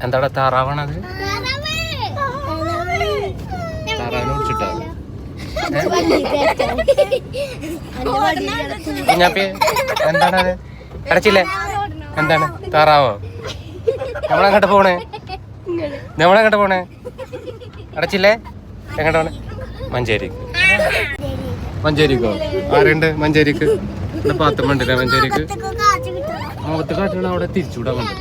എന്താടാ താറാവാണത്? താറാവിനെ പിടിച്ചിട്ടോ? കുഞ്ഞാപ്പി എന്താണത്? അടച്ചില്ലേ? എന്താണ് താറാവോ? നമ്മളെങ്ങോട്ട് പോണേ? അടച്ചില്ലേ? എങ്ങോട്ട് പോണേ? മഞ്ചേരിക്കോ? ആരുണ്ട് മഞ്ചേരിക്ക്? പാത്തമ്മണ്ടില്ലേ മഞ്ചേരിക്ക്? മുഖത്ത് കാട്ടണ അവിടെ തിരിച്ചുവിടാൻ കൊണ്ട്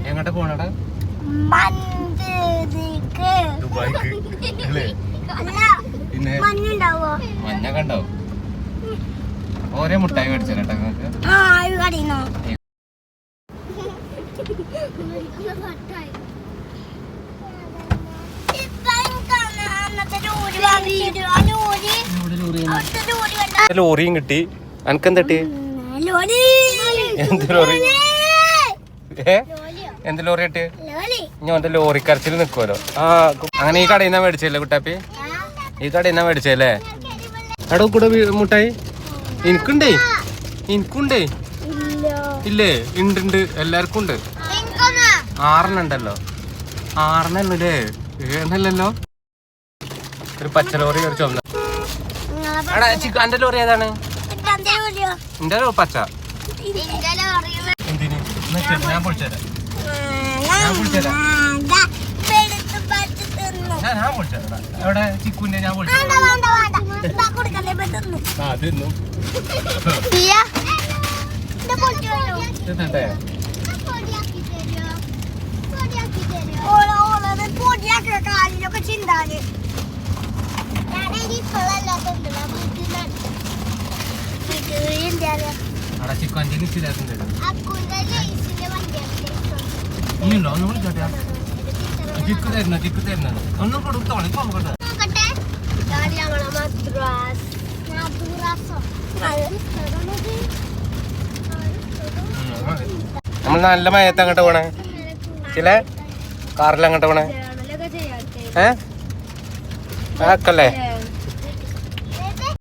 എങ്ങോട്ട് പോണടാ? ദുബായിക്ക്. പിന്നെ മഞ്ഞ കണ്ടോ? ഓരോ മുട്ടായി മേടിച്ചേട്ടാ നിങ്ങൾക്ക്. ലോറിയും കിട്ടി. അനക്കെന്താ കിട്ടി? എന്ത് ലോറി? എന്ത് ലോറി കിട്ടി? ഞാൻ എന്റെ ലോറി കരച്ചിൽ നിക്കുവല്ലോ. ആ അങ്ങനെ ഈ കടയിൽ നിന്നാ മേടിച്ചല്ലേ കുട്ടാപ്പി? ഈ കടയിൽ നിന്നാ മേടിച്ചല്ലേ? അവിടെ കൂടെ മുട്ടായി എനിക്കുണ്ടേ. ഇല്ലേ? ഉണ്ട്, എല്ലാവർക്കും ഉണ്ട്. 6 ഉണ്ടല്ലോ. 6 അല്ലേ? 7 ഒരു പച്ച ലോറി ഒരു ചുമന്ന. എന്റെ ലോറി ഏതാണ്? എന്റെ പച്ച. എന്തിന്? ഞാൻ പൊളിച്ചേരാം. എവിടെ ചിക്കുന്റെ? ഞാൻ പൊളിച്ചേരാം. ഇനിയുണ്ടോ? ഒന്ന് വിളിച്ചോട്ടെ. ചിക്ക് തരുന്നത് ഒന്നും കൊടുത്തോളെ. നമ്മൾ നല്ല മയത്ത് അങ്ങോട്ട് പോണേ? ചില കാറിൽ അങ്ങോട്ട് പോണേ? ആക്കല്ലേ?